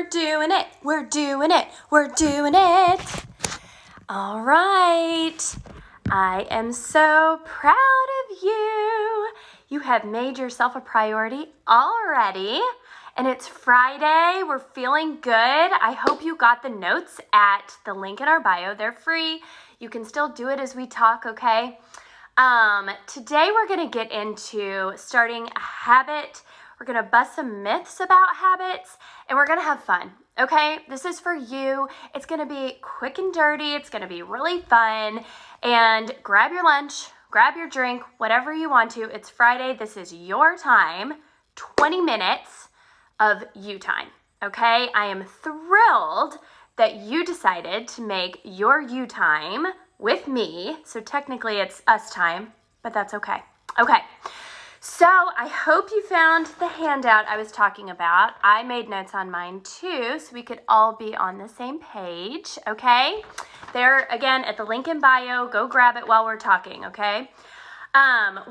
We're doing it. We're doing it. We're doing it. All right. I am so proud of you. You have made yourself a priority already. And it's Friday. We're feeling good. I hope you got the notes at the link in our bio. They're free. You can still do it as we talk, okay? Today we're going to get into starting a habit. We're going to bust some myths about habits, and we're going to have fun, okay? This is for you. It's going to be quick and dirty. It's going to be really fun. And grab your lunch, grab your drink, whatever you want to. It's Friday. This is your time, 20 minutes of you time, okay? I am thrilled that you decided to make your you time with me. So technically it's us time, but that's okay. Okay. So I hope you found the handout I was talking about. I made notes on mine too, so we could all be on the same page, okay? There, again, at the link in bio, go grab it while we're talking, okay?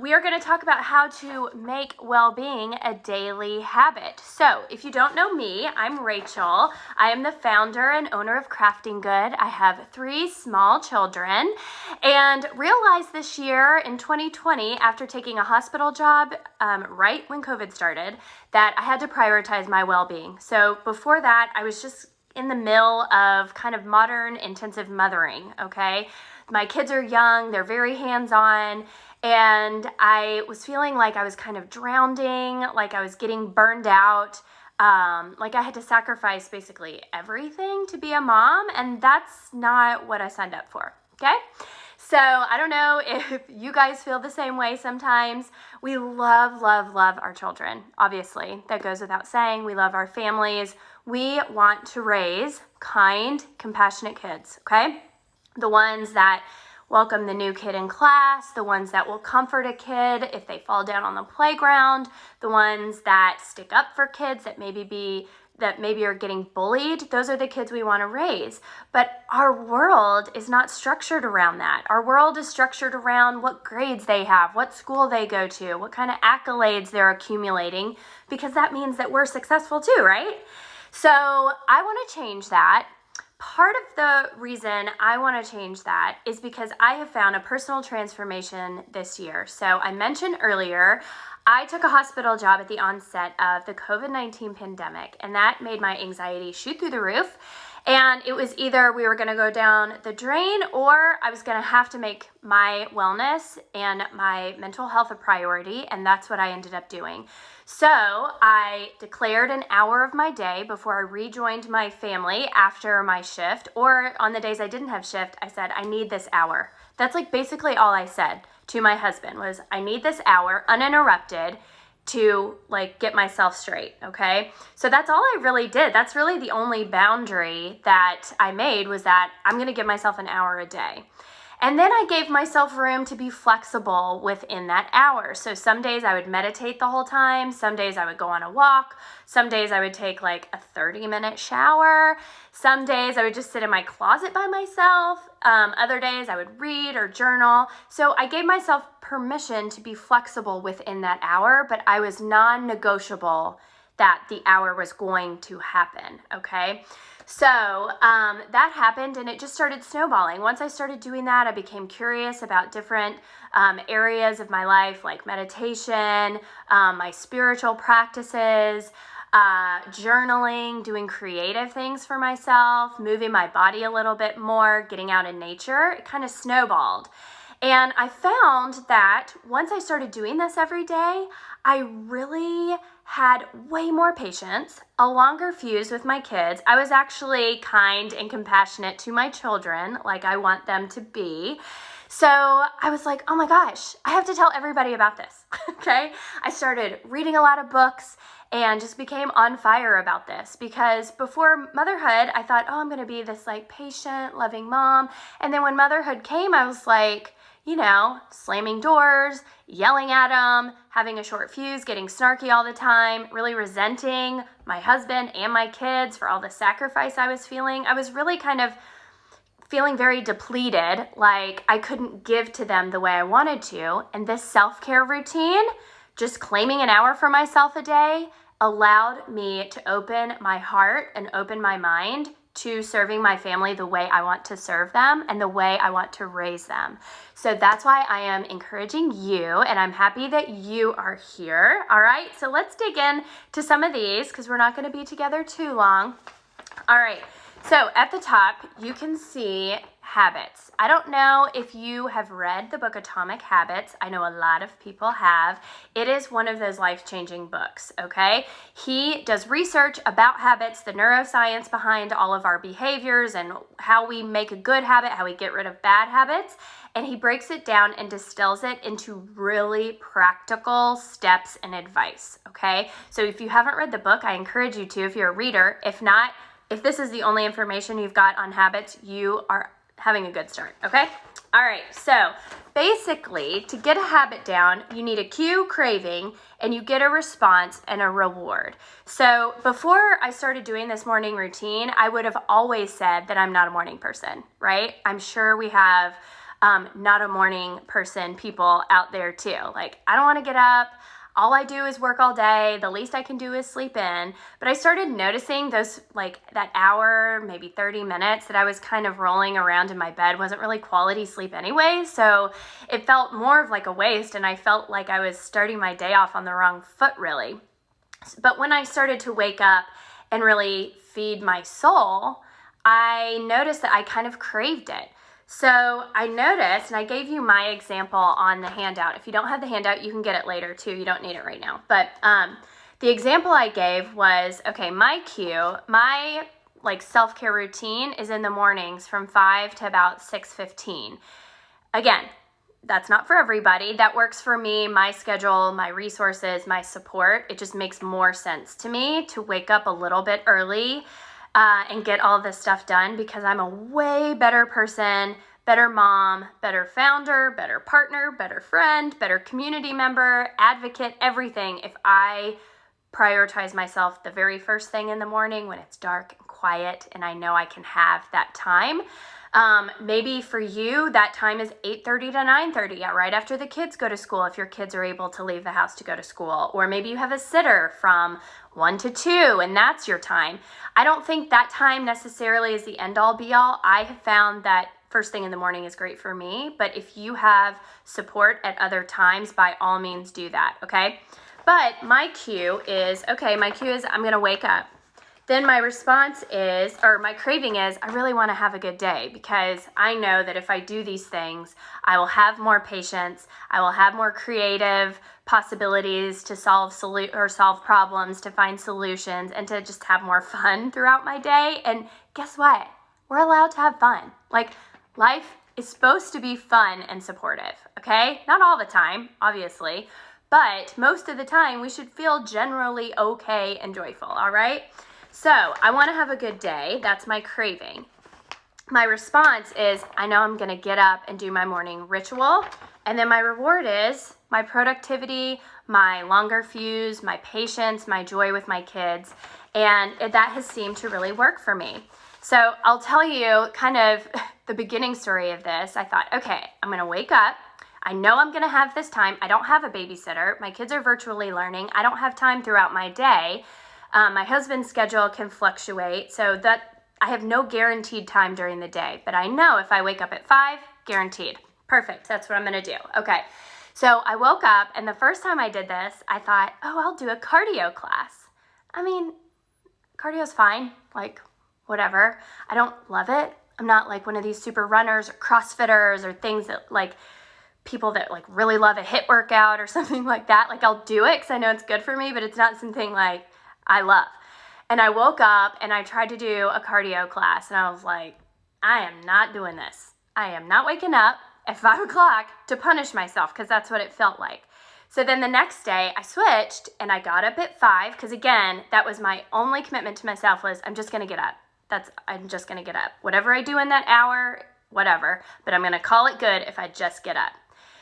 We are going to talk about how to make well-being a daily habit. So if you don't know me, I'm Rachel. I am the founder and owner of Crafting Good. I have 3 small children and realized this year in 2020, after taking a hospital job right when COVID started, that I had to prioritize my well-being. So before that, I was just in the middle of kind of modern intensive mothering, okay? My kids are young, they're very hands-on, and I was feeling like I was kind of drowning, like I was getting burned out, like I had to sacrifice basically everything to be a mom, and that's not what I signed up for, okay? So I don't know if you guys feel the same way sometimes. We love, love, love our children, obviously. That goes without saying. We love our families. We want to raise kind, compassionate kids, okay? The ones that welcome the new kid in class, the ones that will comfort a kid if they fall down on the playground, the ones that stick up for kids that maybe are getting bullied. Those are the kids we want to raise. But our world is not structured around that. Our world is structured around what grades they have, what school they go to, what kind of accolades they're accumulating, because that means that we're successful too, right? So I want to change that. Part of the reason I want to change that is because I have found a personal transformation this year. So I mentioned earlier, I took a hospital job at the onset of the COVID-19 pandemic, and that made my anxiety shoot through the roof. And it was either we were going to go down the drain, or I was going to have to make my wellness and my mental health a priority, and that's what I ended up doing. So I declared an hour of my day before I rejoined my family after my shift, or on the days I didn't have shift, I said, I need this hour. That's like basically all I said to my husband was, I need this hour uninterrupted to like get myself straight, okay? So that's all I really did. That's really the only boundary that I made, was that I'm going to give myself an hour a day. And then I gave myself room to be flexible within that hour. So some days I would meditate the whole time. Some days I would go on a walk. Some days I would take like a 30-minute shower. Some days I would just sit in my closet by myself. Other days I would read or journal. So I gave myself permission to be flexible within that hour, but I was non-negotiable that the hour was going to happen, okay? So that happened, and it just started snowballing. Once I started doing that, I became curious about different areas of my life, like meditation, my spiritual practices, journaling, doing creative things for myself, moving my body a little bit more, getting out in nature. It kind of snowballed. And I found that once I started doing this every day, I really had way more patience, a longer fuse with my kids. I was actually kind and compassionate to my children, like I want them to be. So I was like, oh my gosh, I have to tell everybody about this, okay? I started reading a lot of books and just became on fire about this, because before motherhood, I thought, oh, I'm going to be this like patient, loving mom. And then when motherhood came, I was like, you know, slamming doors, yelling at them, having a short fuse, getting snarky all the time, really resenting my husband and my kids for all the sacrifice I was feeling. I was really kind of feeling very depleted, like I couldn't give to them the way I wanted to. And this self-care routine, just claiming an hour for myself a day, allowed me to open my heart and open my mind to serving my family the way I want to serve them and the way I want to raise them. So that's why I am encouraging you, and I'm happy that you are here. All right, so let's dig in to some of these because we're not going to be together too long. All right, so at the top, you can see habits. I don't know if you have read the book Atomic Habits. I know a lot of people have. It is one of those life-changing books, okay? He does research about habits, the neuroscience behind all of our behaviors and how we make a good habit, how we get rid of bad habits, and he breaks it down and distills it into really practical steps and advice, okay? So if you haven't read the book, I encourage you to if you're a reader. If not, if this is the only information you've got on habits, you are having a good start, okay? All right, so basically, to get a habit down, you need a cue, craving, and you get a response and a reward. So before I started doing this morning routine, I would have always said that I'm not a morning person, right? I'm sure we have not a morning person people out there too. Like, I don't want to get up. All I do is work all day. The least I can do is sleep in. But I started noticing those, like that hour, maybe 30 minutes that I was kind of rolling around in my bed wasn't really quality sleep anyway. So it felt more of like a waste, and I felt like I was starting my day off on the wrong foot, really. But when I started to wake up and really feed my soul, I noticed that I kind of craved it. So I noticed, and I gave you my example on the handout. If you don't have the handout, you can get it later too. You don't need it right now. But the example I gave was, okay, my cue, my like self-care routine is in the mornings from 5 to about 6:15. Again, that's not for everybody. That works for me, my schedule, my resources, my support. It just makes more sense to me to wake up a little bit early and get all this stuff done because I'm a way better person, better mom, better founder, better partner, better friend, better community member, advocate, everything if I prioritize myself the very first thing in the morning when it's dark and quiet and I know I can have that time. Maybe for you, that time is 8:30 to 9:30, right after the kids go to school, if your kids are able to leave the house to go to school. Or maybe you have a sitter from 1 to 2, and that's your time. I don't think that time necessarily is the end-all be-all. I have found that first thing in the morning is great for me, but if you have support at other times, by all means do that, okay? But my cue is, I'm gonna wake up. Then my response is, or my craving is, I really want to have a good day because I know that if I do these things, I will have more patience, I will have more creative possibilities to solve problems, to find solutions, and to just have more fun throughout my day. And guess what? We're allowed to have fun. Like, life is supposed to be fun and supportive, okay? Not all the time, obviously, but most of the time we should feel generally okay and joyful, all right? So I want to have a good day. That's my craving. My response is, I know I'm going to get up and do my morning ritual. And then my reward is my productivity, my longer fuse, my patience, my joy with my kids. And that has seemed to really work for me. So I'll tell you kind of the beginning story of this. I thought, okay, I'm going to wake up. I know I'm going to have this time. I don't have a babysitter. My kids are virtually learning. I don't have time throughout my day. My husband's schedule can fluctuate, so that I have no guaranteed time during the day. But I know if I wake up at 5, guaranteed. Perfect. That's what I'm going to do. Okay. So I woke up, and the first time I did this, I thought, I'll do a cardio class. I mean, cardio's fine. Like, whatever. I don't love it. I'm not like one of these super runners or CrossFitters or things that like people that like really love a HIIT workout or something like that. Like, I'll do it because I know it's good for me, but it's not something like I love. And I woke up and I tried to do a cardio class and I was like, I am not doing this. I am not waking up at 5 o'clock to punish myself because that's what it felt like. So then the next day I switched and I got up at 5 because again, that was my only commitment to myself was I'm just going to get up. I'm just going to get up. Whatever I do in that hour, whatever, but I'm going to call it good if I just get up.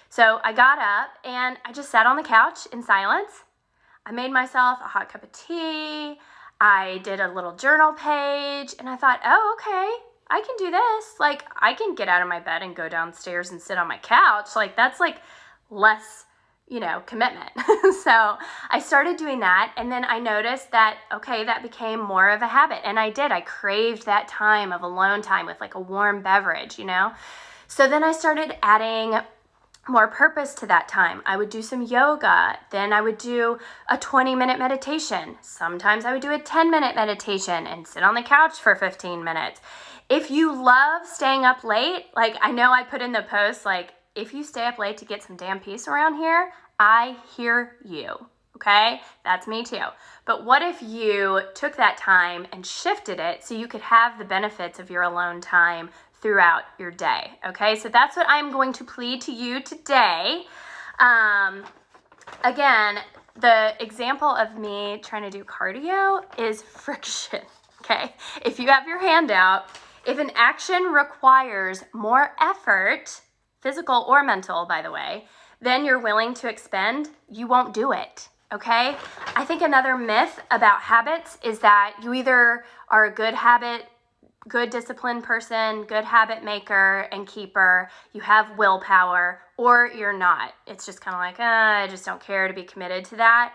So I got up and I just sat on the couch in silence. I made myself a hot cup of tea. I did a little journal page and I thought, okay, I can do this. Like, I can get out of my bed and go downstairs and sit on my couch. Like, that's like less commitment. So I started doing that, and then I noticed that, okay, that became more of a habit. And I craved that time of alone time with like a warm beverage, So then I started adding more purpose to that time. I would do some yoga. Then I would do a 20-minute meditation. Sometimes I would do a 10-minute meditation and sit on the couch for 15 minutes. If you love staying up late, like I know I put in the post, like, if you stay up late to get some damn peace around here, I hear you, okay? That's me too. But what if you took that time and shifted it so you could have the benefits of your alone time throughout your day, okay? So that's what I'm going to plead to you today. Again, the example of me trying to do cardio is friction, okay? If you have your hand out, if an action requires more effort, physical or mental, by the way, then you're willing to expend, you won't do it, okay? I think another myth about habits is that you either are a good disciplined person, good habit maker and keeper, you have willpower, or you're not. It's just kind of like, I just don't care to be committed to that.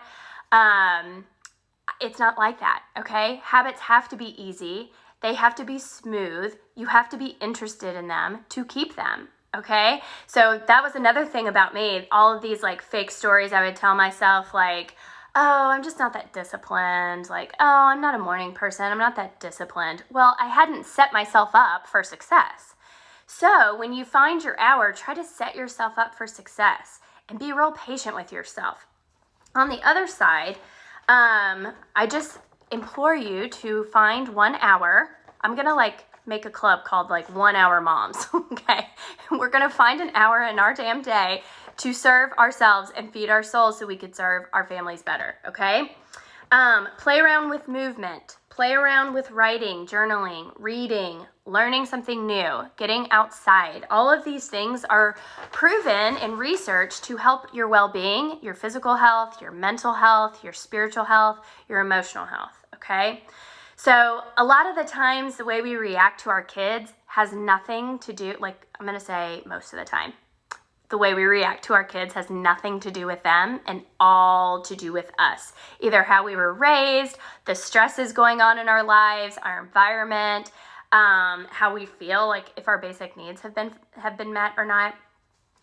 It's not like that, okay? Habits have to be easy. They have to be smooth. You have to be interested in them to keep them. Okay, so that was another thing about me. All of these like fake stories I would tell myself, like, oh, I'm just not that disciplined. Like, oh, I'm not a morning person. I'm not that disciplined. Well, I hadn't set myself up for success. So when you find your hour, try to set yourself up for success and be real patient with yourself. On the other side, I just implore you to find 1 hour. I'm going to make a club called 1 hour moms, okay? We're gonna find an hour in our damn day to serve ourselves and feed our souls so we could serve our families better, okay? Play around with movement, play around with writing, journaling, reading, learning something new, getting outside. All of these things are proven in research to help your well-being, your physical health, your mental health, your spiritual health, your emotional health, okay? So a lot of the times the way we react to our kids has nothing to do, I'm going to say most of the time, the way we react to our kids has nothing to do with them and all to do with us. Either how we were raised, the stresses going on in our lives, our environment, how we feel, like if our basic needs have been met or not.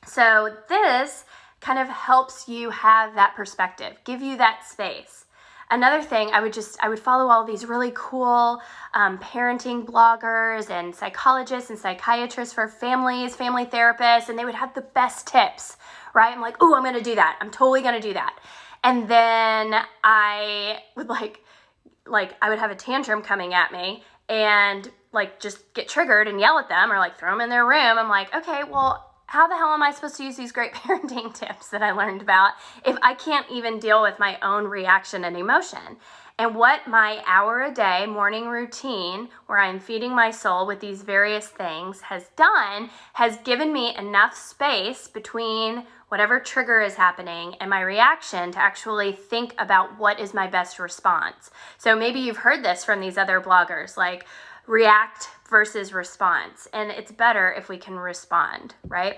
So this kind of helps you have that perspective, give you that space. Another thing, I would follow all these really cool parenting bloggers and psychologists and psychiatrists for families, family therapists, and they would have the best tips, right? I'm like, oh, I'm going to do that. I'm totally going to do that. And then I would I would have a tantrum coming at me and just get triggered and yell at them or throw them in their room. I'm like, okay, well, how the hell am I supposed to use these great parenting tips that I learned about if I can't even deal with my own reaction and emotion? And what my hour a day morning routine, where I'm feeding my soul with these various things, has done, has given me enough space between whatever trigger is happening and my reaction to actually think about what is my best response. So maybe you've heard this from these other bloggers, like react versus response. And it's better if we can respond, right?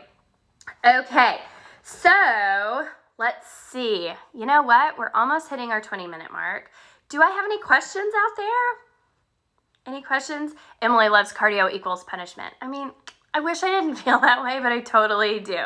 Okay, so let's see. You know what? We're almost hitting our 20-minute mark. Do I have any questions out there? Any questions? Emily loves cardio equals punishment. I mean, I wish I didn't feel that way, but I totally do.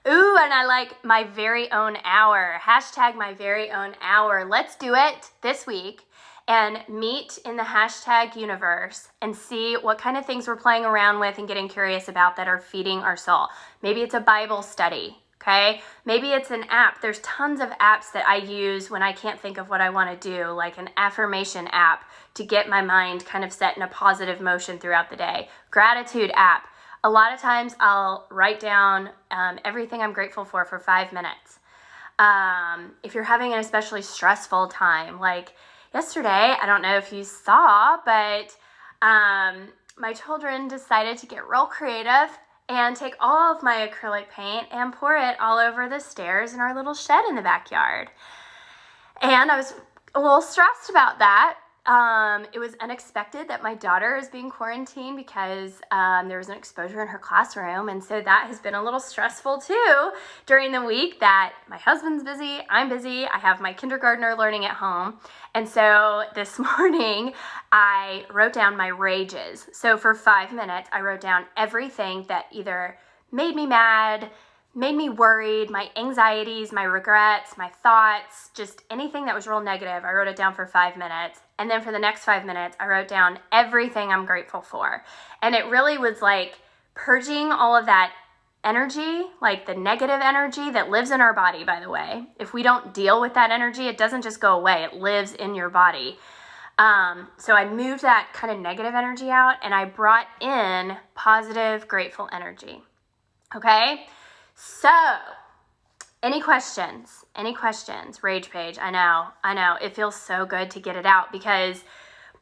Ooh, and I like my very own hour. Hashtag my very own hour. Let's do it this week and meet in the hashtag universe and see what kind of things we're playing around with and getting curious about that are feeding our soul. Maybe it's a Bible study, okay? Maybe it's an app. There's tons of apps that I use when I can't think of what I want to do, like an affirmation app to get my mind kind of set in a positive motion throughout the day. Gratitude app. A lot of times I'll write down everything I'm grateful for 5 minutes. If you're having an especially stressful time, like yesterday, I don't know if you saw, but my children decided to get real creative and take all of my acrylic paint and pour it all over the stairs in our little shed in the backyard. And I was a little stressed about that. it was unexpected that my daughter is being quarantined because there was an exposure in her classroom. And so that has been a little stressful too during the week that my husband's busy, I'm busy, I have my kindergartner learning at home. And so this morning I wrote down my rages. So for 5 minutes, I wrote down everything that either made me mad, made me worried, my anxieties, my regrets, my thoughts, just anything that was real negative. I wrote it down for 5 minutes. And then for the next 5 minutes, I wrote down everything I'm grateful for. And it really was like purging all of that energy, like the negative energy that lives in our body, by the way. If we don't deal with that energy, it doesn't just go away. It lives in your body. So I moved that kind of negative energy out and I brought in positive, grateful energy. Okay? So, any questions? Any questions? Rage page. I know. It feels so good to get it out because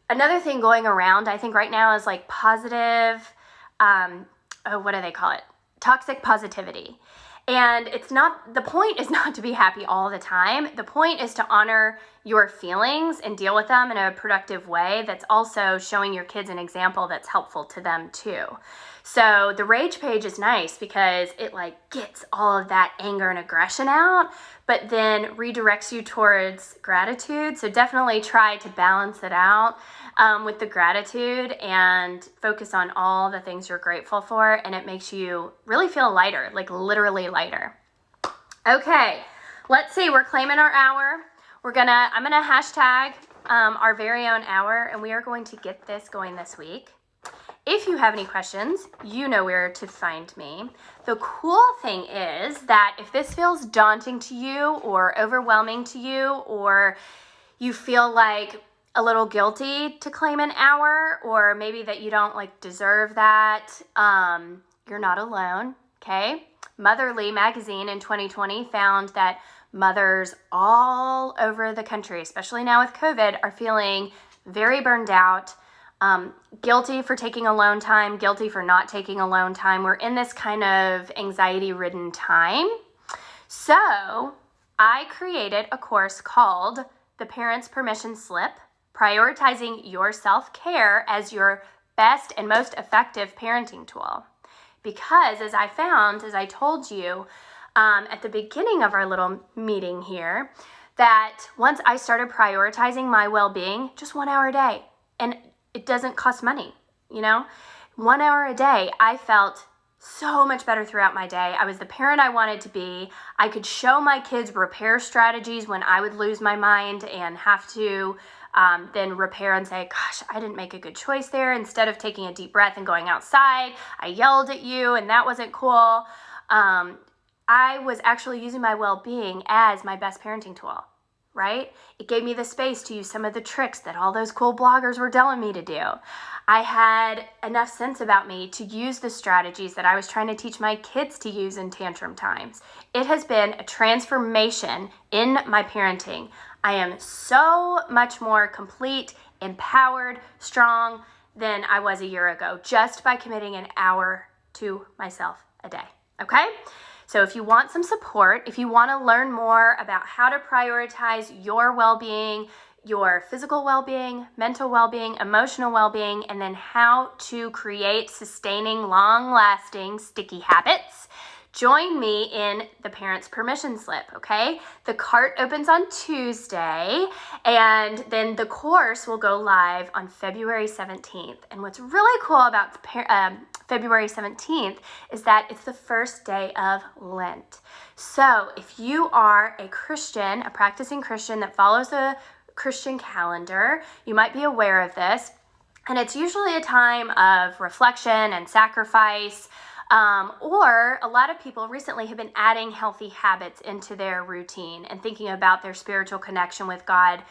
another thing going around, I think right now is like positive, what do they call it? Toxic positivity. And the point is not to be happy all the time. The point is to honor your feelings and deal with them in a productive way that's also showing your kids an example that's helpful to them too. So the rage page is nice because it like gets all of that anger and aggression out, but then redirects you towards gratitude. So definitely try to balance it out with the gratitude and focus on all the things you're grateful for. And it makes you really feel lighter, like literally lighter. Okay, let's see. We're claiming our hour. I'm gonna hashtag our very own hour, and we are going to get this going this week. If you have any questions, you know where to find me. The cool thing is that if this feels daunting to you or overwhelming to you, or you feel like a little guilty to claim an hour, or maybe that you don't like deserve that, you're not alone, okay? Motherly magazine in 2020 found that mothers all over the country, especially now with COVID, are feeling very burned out, guilty for taking alone time, guilty for not taking alone time. We're in this kind of anxiety-ridden time. So I created a course called The Parent's Permission Slip, Prioritizing Your Self-Care as Your Best and Most Effective Parenting Tool. Because as I told you at the beginning of our little meeting here, that once I started prioritizing my well-being, just 1 hour a day, and it doesn't cost money, 1 hour a day, I felt so much better throughout my day. I was the parent I wanted to be. I could show my kids repair strategies when I would lose my mind and have to then repair and say, gosh, I didn't make a good choice there. Instead of taking a deep breath and going outside, I yelled at you and that wasn't cool. I was actually using my well-being as my best parenting tool, right? It gave me the space to use some of the tricks that all those cool bloggers were telling me to do. I had enough sense about me to use the strategies that I was trying to teach my kids to use in tantrum times. It has been a transformation in my parenting. I am so much more complete, empowered, strong than I was a year ago, just by committing an hour to myself a day, okay? So if you want some support, if you want to learn more about how to prioritize your well-being, your physical well-being, mental well-being, emotional well-being, and then how to create sustaining, long-lasting, sticky habits, join me in the Parent's Permission Slip, okay? The cart opens on Tuesday, and then the course will go live on February 17th. And what's really cool about February 17th is that it's the first day of Lent. So if you are a Christian, a practicing Christian that follows a Christian calendar, you might be aware of this. And it's usually a time of reflection and sacrifice, or a lot of people recently have been adding healthy habits into their routine and thinking about their spiritual connection with God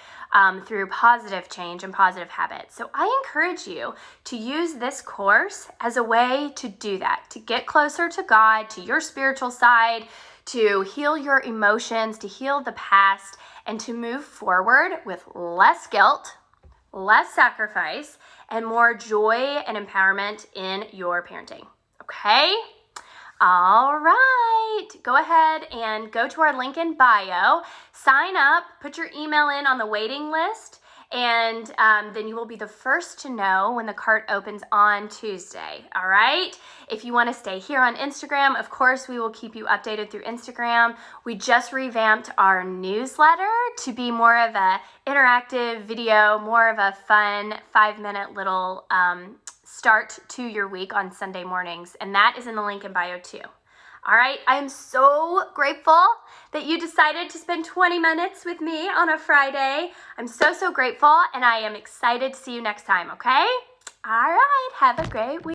through positive change and positive habits. So I encourage you to use this course as a way to do that, to get closer to God, to your spiritual side, to heal your emotions, to heal the past, and to move forward with less guilt, less sacrifice, and more joy and empowerment in your parenting. Okay? All right. Go ahead and go to our link in bio, sign up, put your email in on the waiting list, and then you will be the first to know when the cart opens on Tuesday, all right? If you want to stay here on Instagram, of course, we will keep you updated through Instagram. We just revamped our newsletter to be more of a interactive video, more of a fun 5-minute little start to your week on Sunday mornings, and that is in the link in bio too. All right, I am so grateful that you decided to spend 20 minutes with me on a Friday. I'm so grateful, and I am excited to see you next time, okay? All right, have a great week.